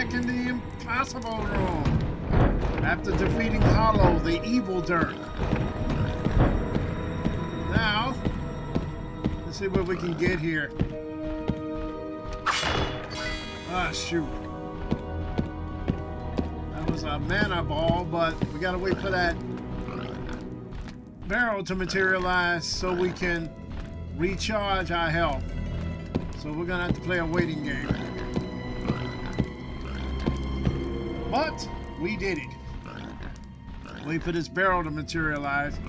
back in the impossible room after defeating Hollow, the evil Dirk. Now, let's see what we can get here. Ah, shoot. That was a mana ball, but we gotta wait for that barrel to materialize so we can recharge our health. So we're gonna have to play a waiting game. But we did it. Wait for this barrel to materialize.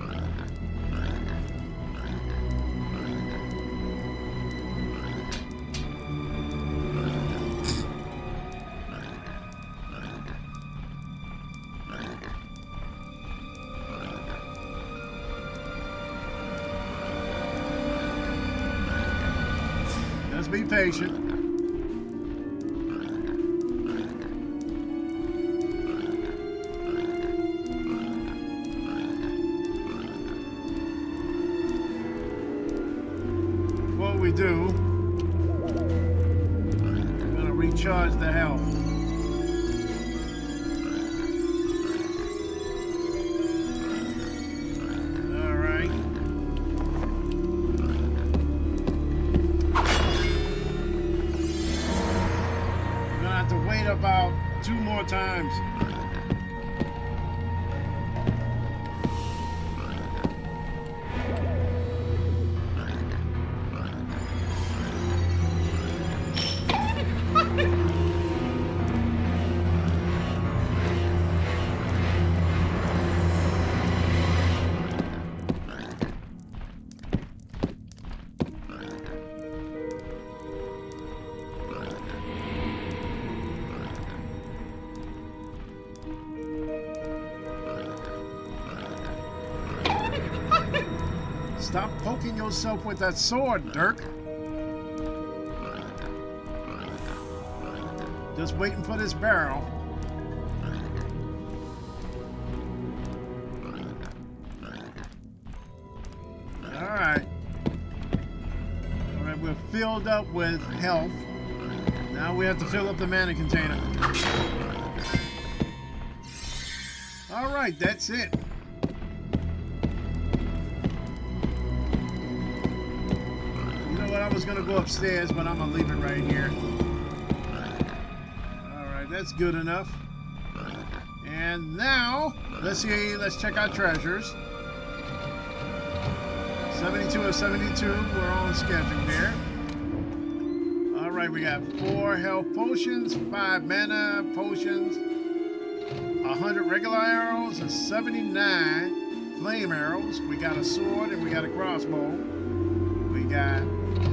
Let's be patient. What we do, we're gonna recharge the health. About 2 more times. Stop poking yourself with that sword, Dirk. Just waiting for this barrel. Alright. Alright, we're filled up with health. Now we have to fill up the mana container. Alright, that's it. I was gonna go upstairs, but I'm gonna leave it right here. Alright, that's good enough. And now, let's check our treasures. 72 of 72, we're on schedule here. Alright, we got 4 health potions, 5 mana potions, 100 regular arrows, and 79 flame arrows. We got a sword and we got a crossbow. We got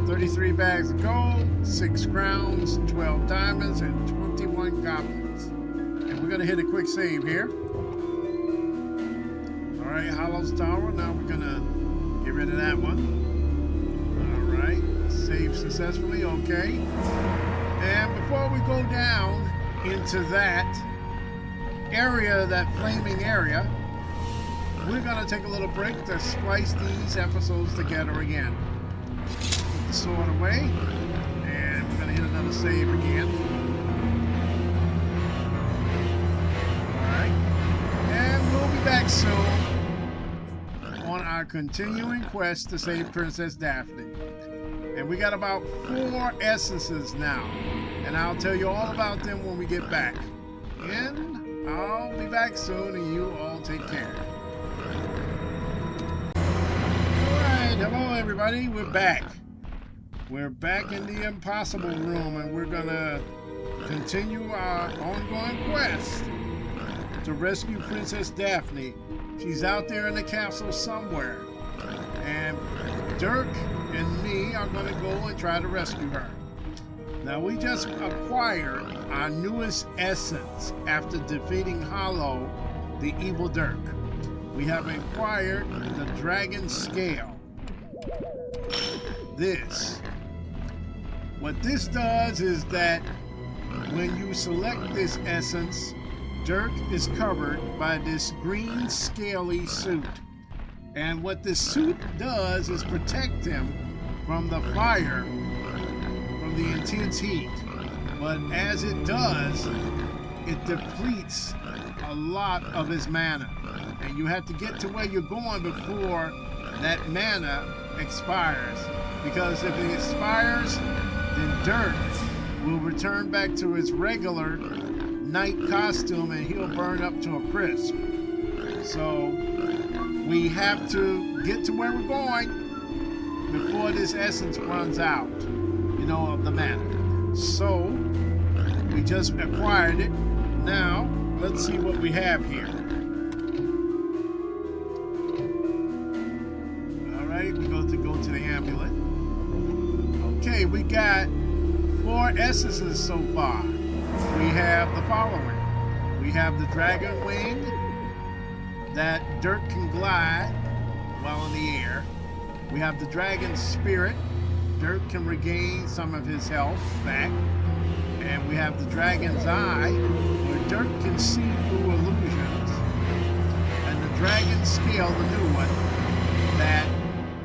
33 bags of gold, 6 crowns, 12 diamonds, and 21 goblins. And we're gonna hit a quick save here. Alright, Hollow's Tower. Now we're gonna get rid of that one. Alright, save successfully, okay. And before we go down into that area, that flaming area, we're gonna take a little break to splice these episodes together again. Sword away, and we're gonna hit another save again. Alright, and we'll be back soon on our continuing quest to save Princess Daphane. And we got about 4 essences now, and I'll tell you all about them when we get back. And I'll be back soon, and you all take care. Alright, hello everybody, we're back. We're back in the impossible room, and we're gonna continue our ongoing quest to rescue Princess Daphane. She's out there in the castle somewhere, and Dirk and me are gonna go and try to rescue her. Now, we just acquired our newest essence after defeating Hollow, the evil Dirk. We have acquired the Dragon Scale. What this does is that when you select this essence, Dirk is covered by this green scaly suit. And what this suit does is protect him from the fire, from the intense heat. but as it does, it depletes a lot of his mana. And you have to get to where you're going before that mana expires. Because if it expires, then Dirk will return back to his regular knight costume and he'll burn up to a crisp. So we have to get to where we're going before this essence runs out, you know, of the mana. So we just acquired it. Now let's see what we have here. All right, we go to the amulet. Okay, we got 4 essences so far. We have the following. We have the dragon wing that Dirk can glide while in the air. We have the dragon spirit. Dirk can regain some of his health back. And we have the dragon's eye, where Dirk can see through illusions. And the dragon scale, the new one, that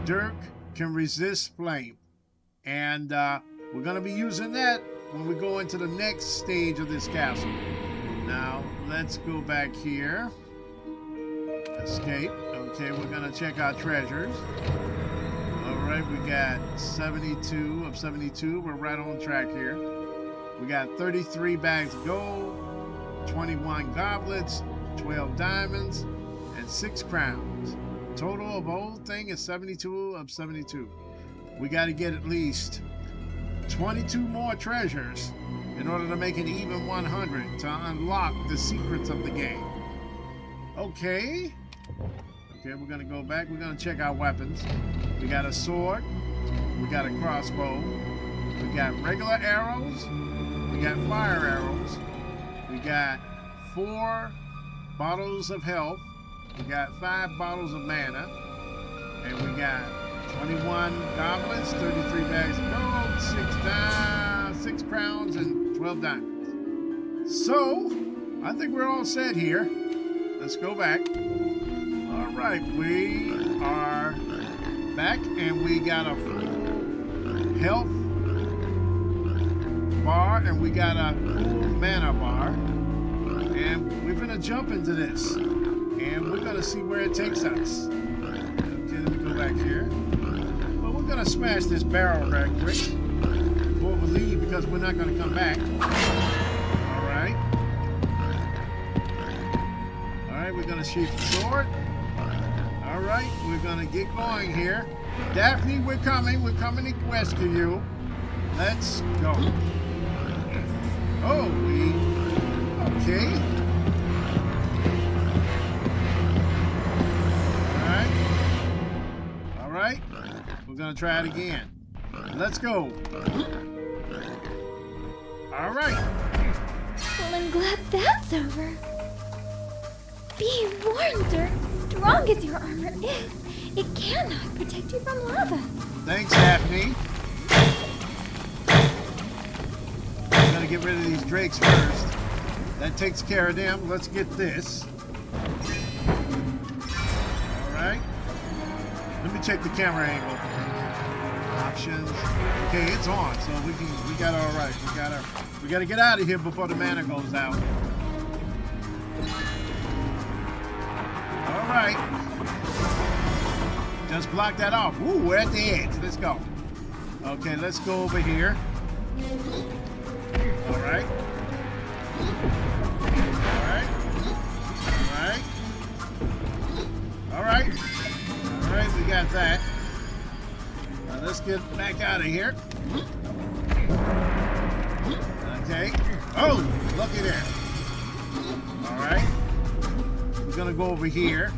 Dirk can resist flame. And we're going to be using that when we go into the next stage of this castle. Now, let's go back here. Escape. Okay, we're going to check our treasures. All right, we got 72 of 72. We're right on track here. We got 33 bags of gold, 21 goblets, 12 diamonds, and 6 crowns. Total of the whole thing is 72 of 72. We got to get at least 22 more treasures in order to make an even 100 to unlock the secrets of the game. Okay, we're going to go back. We're going to check our weapons. We got a sword. We got a crossbow. We got regular arrows. We got fire arrows. We got 4 bottles of health. We got 5 bottles of mana. And we got 21 goblets, 33 bags of gold, 6 crowns, and 12 diamonds. So, I think we're all set here. Let's go back. All right, we are back, and we got a full health bar, and we got a full mana bar. And we're going to jump into this, and we're going to see where it takes us. Okay, let me go back here. We're going to smash this barrel right quick before we leave, because we're not going to come back. All right, we're going to sheath the sword. All right, we're going to get going here. Daphne, we're coming to rescue you. Let's go. Oh, okay. All right. We're going to try it again. Let's go. All right. Well, I'm glad that's over. Be warned, Dirk. Strong as your armor is, it cannot protect you from lava. Thanks, Daphne. I'm going to get rid of these drakes first. That takes care of them. Let's get this. All right. Let me check the camera angle. Options. Okay, it's on, so we got all right. We got to get out of here before the mana goes out. All right. Just block that off. Ooh, we're at the edge. Let's go. Okay, let's go over here. All right. All right, we got that. Now let's get back out of here. Okay. Oh, looky there. All right. We're going to go over here.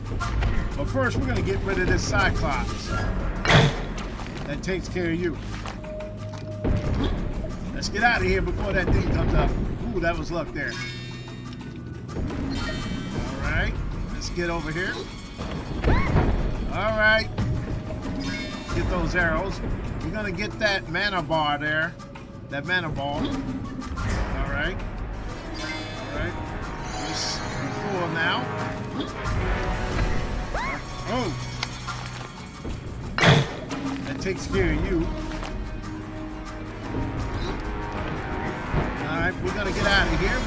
But first, we're going to get rid of this Cyclops. That takes care of you. Let's get out of here before that thing comes up. Ooh, that was luck there. All right. Let's get over here. All right. Get those arrows. We're going to get that mana bar there. That mana ball. All right. Just full now. Oh. That takes care of you. we're gonna get out of here.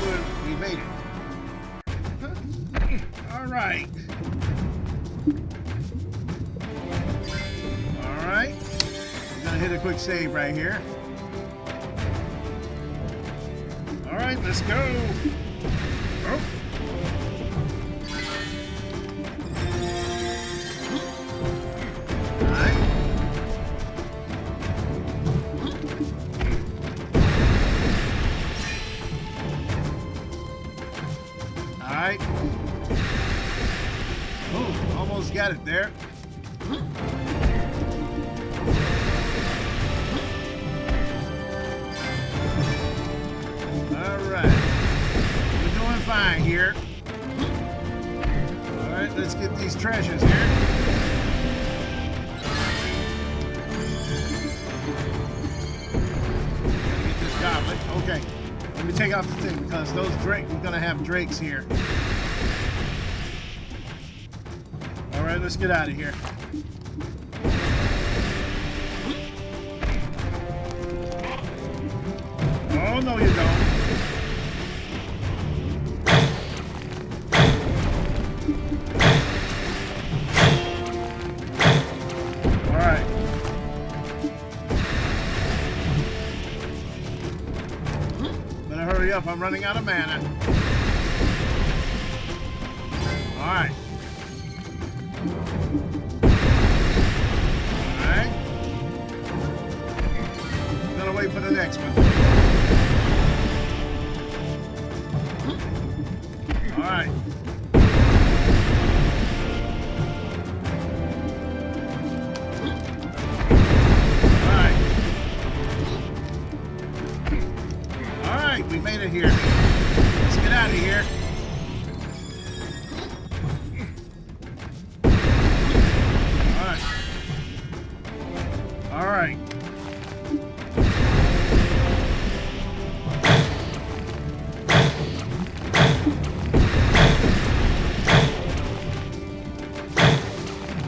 We made it. All right. All right. We're gonna hit a quick save right here. All right, let's go. Oh. All right. All right. Oh, almost got it there. Fine here. All right, let's get these treasures here. Get this goblet. Okay, let me take off the thing because those drake, we're gonna have drakes here. All right, let's get out of here. Oh no, you don't. Up, I'm running out of mana. All right. All right. I'm gonna wait for the next one. All right. We made it here. Let's get out of here. All right. All right.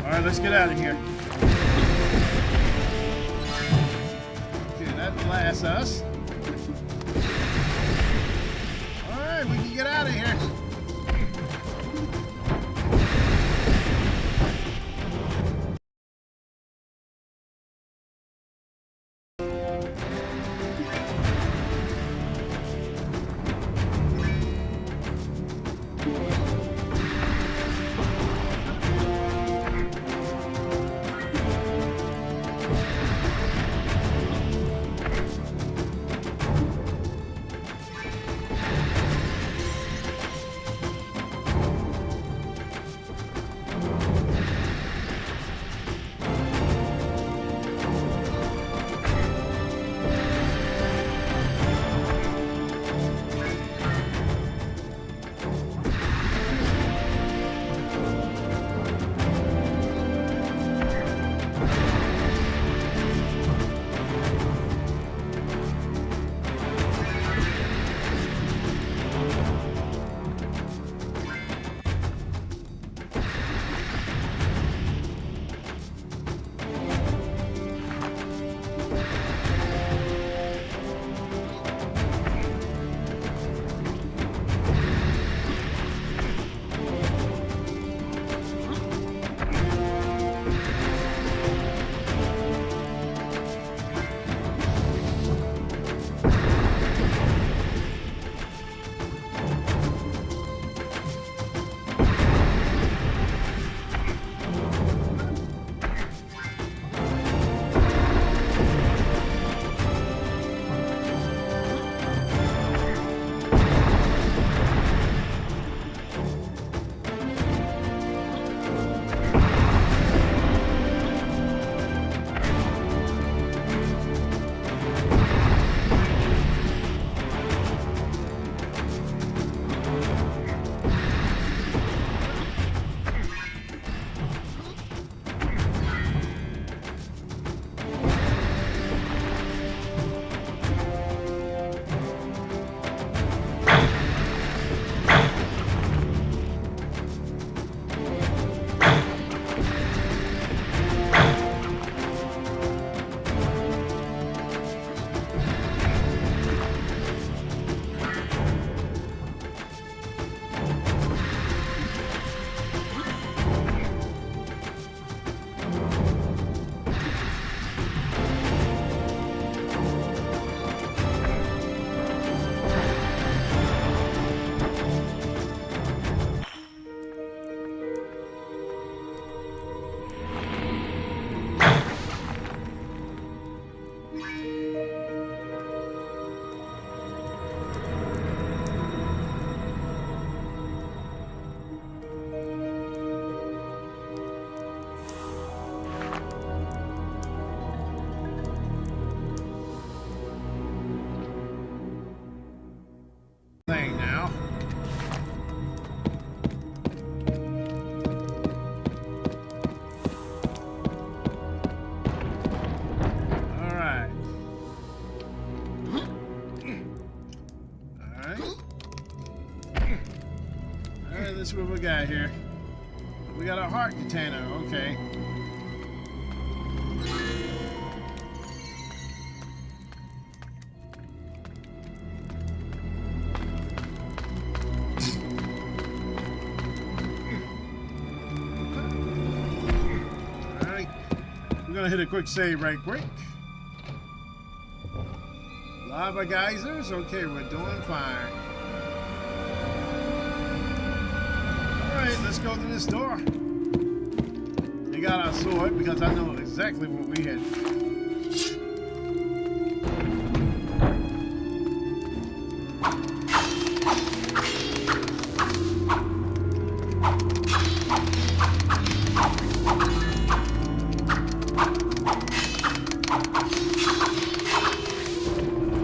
All right, let's get out of here. Okay, that blasts us. We can get out of here. got here? We got a heart container. Okay. Alright. We're gonna hit a quick save right quick. Lava geysers? Okay, we're doing fine. Alright, let's go to this door. We got our sword because I know exactly what we had.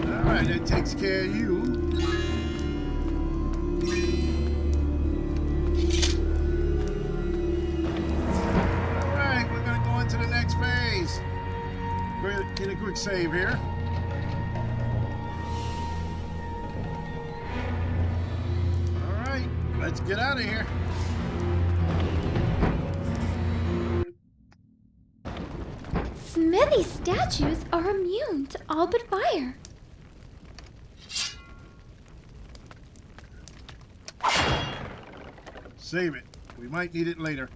Alright, that takes care of you. Get a quick save here. Alright, let's get out of here. Smithy statues are immune to all but fire. Save it. We might need it later.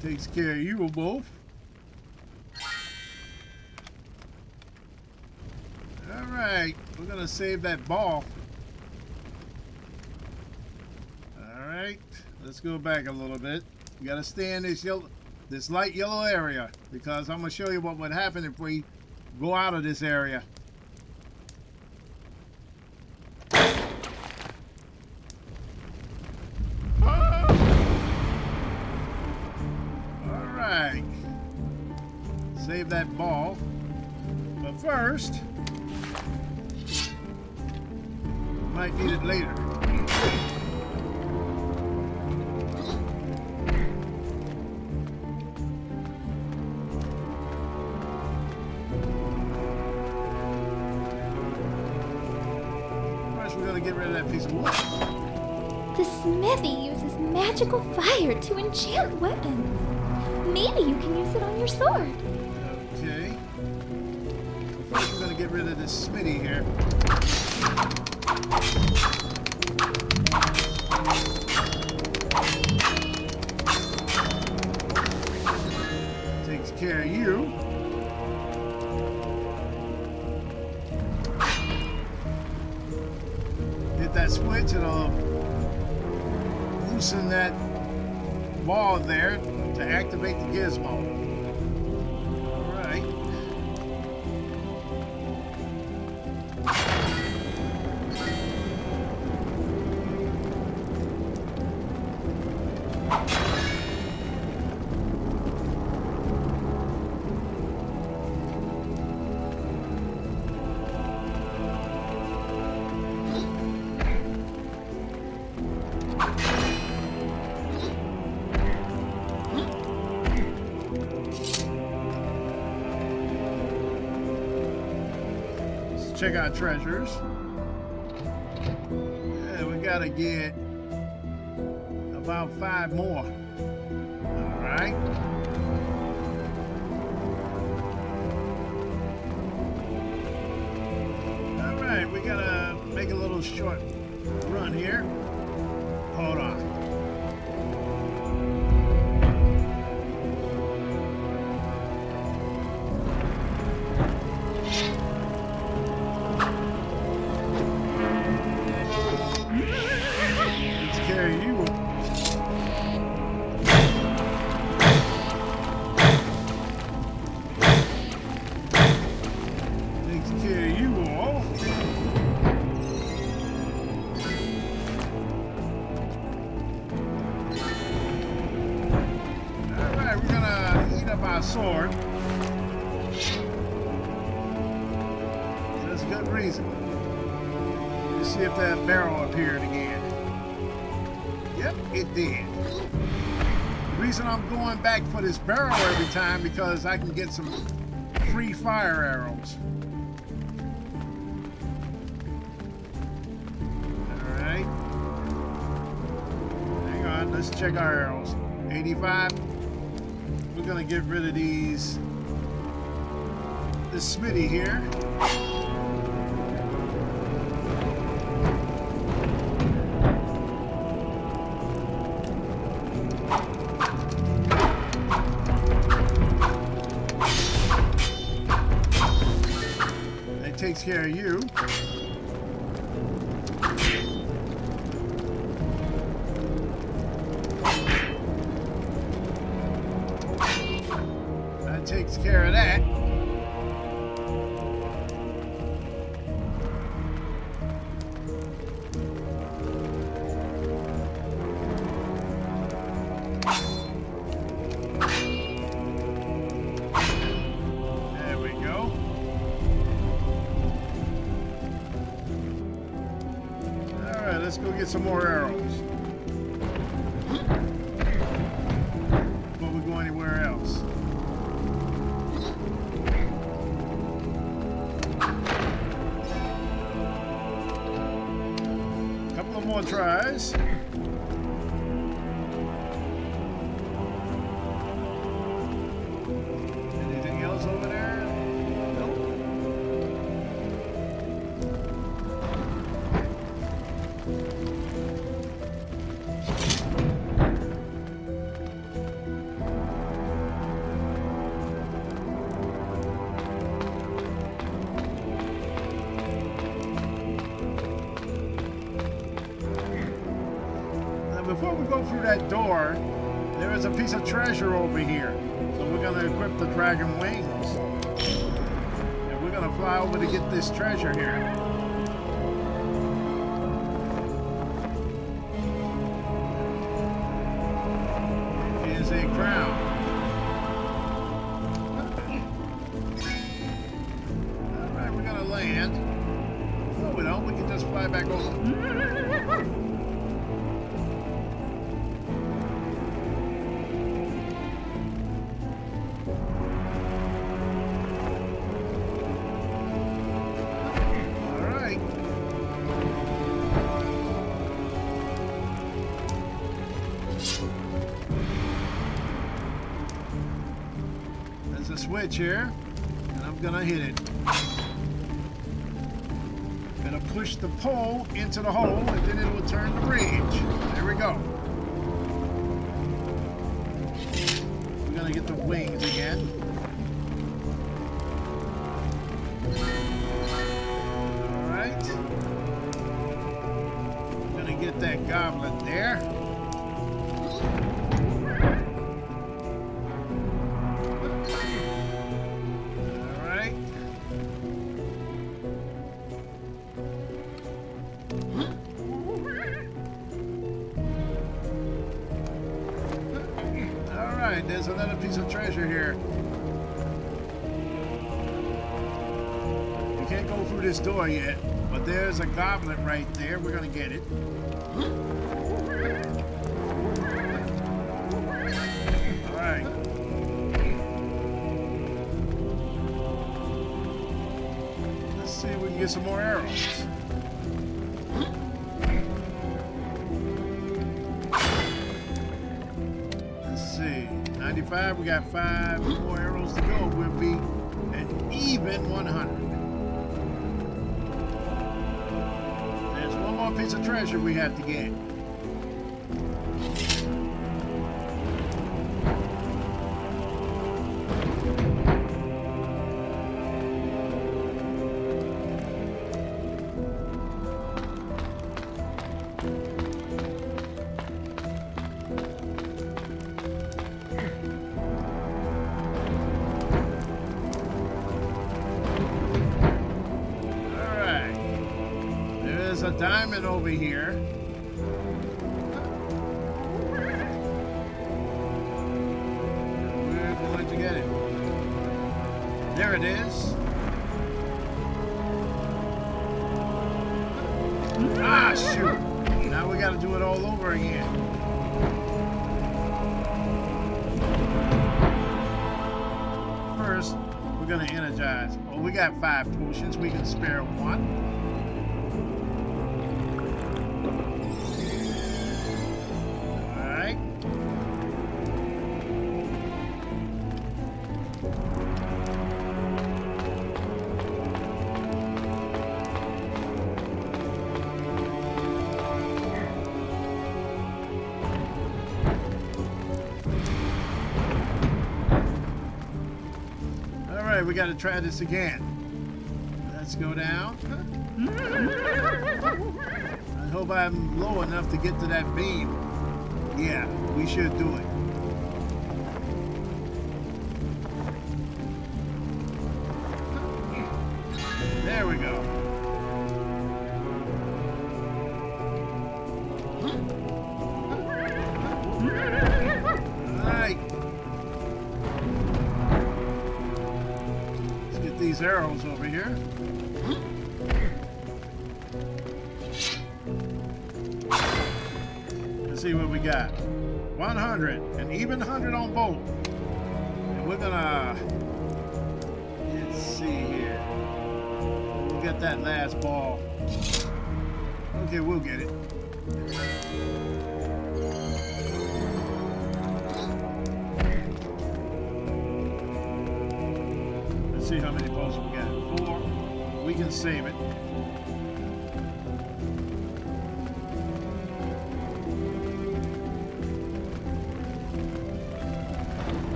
Takes care of you both. Alright, we're gonna save that ball. Alright, let's go back a little bit. You gotta stay in this light yellow area, because I'm gonna show you what would happen if we go out of this area. Save that ball. But first, might need it later. First, we're gonna get rid of that piece of wood. The smithy uses magical fire to enchant weapons. Maybe you can use it on your sword. Okay. First, we're going to get rid of this smitty here. Takes care of you. Hit that switch, it'll loosen that ball there to activate the gizmo. Check our treasures. Yeah, we gotta get about 5 more. Alright. Alright, we gotta make a little short run here. Hold on. That's a good reason. Let's see if that barrel appeared again. Yep, it did. The reason I'm going back for this barrel every time because I can get some free fire arrows. Alright. Hang on, let's check our arrows. 85. We're gonna get rid of these. This Smitty here. That takes care of you. That takes care of that. Let's go get some more arrows. Before we go anywhere else. A couple of more tries. Anything else over there? Before we go through that door, there is a piece of treasure over here. So we're going to equip the dragon wings. And we're going to fly over to get this treasure here. It is a crown. Alright, we're going to land. No, we don't. We can just fly back over. Switch here, and I'm gonna hit it. Gonna push the pole into the hole, and then it will turn the bridge. There we go. We're gonna get the wings again. All right. Gonna get that goblet there. There's another piece of treasure here. You can't go through this door yet, but there's a goblet right there. We're gonna get it. All right. Let's see if we can get some more arrows. 95, we got 5 more arrows to go. We'll be an even 100. There's one more piece of treasure we have to get. A diamond over here. We're going to get it. There it is. Ah, shoot. Now we got to do it all over again. First, we're going to energize. Oh, we got 5 potions. We can spare 1. We got to try this again. Let's go down. I hope I'm low enough to get to that beam. Yeah, we should do it. There we go. All right. These arrows over here. Let's see what we got. 100, an even 100 on both. And we're gonna, let's see here. We'll get that last ball. Okay, we'll get it. See how many balls we got. 4. We can save it.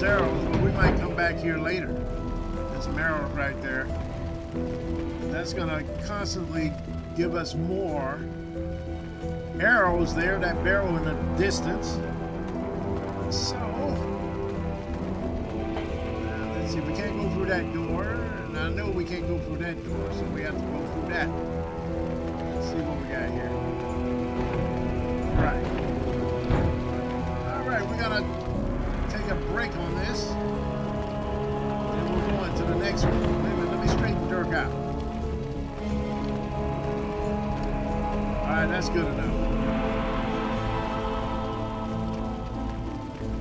Arrows, but we might come back here later. There's some arrows right there. That's gonna constantly give us more arrows there, that barrel in the distance. So let's see, we can't go through that door, and I know we can't go through that door, so we have to go through that. Let's see what we got here. Alright, we're gonna take a break on this, and we'll go into the next one. Wait a minute, let me straighten Dirk out. Alright, that's good enough.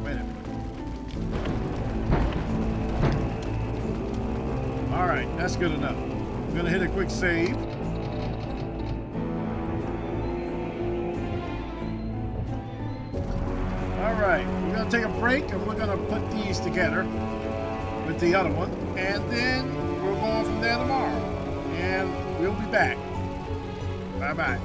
Wait a minute. Alright, that's good enough. I'm gonna hit a quick save. Alright, we're going to take a break and we're going to put these together with the other one, and then we're going from there tomorrow, and we'll be back. Bye-bye.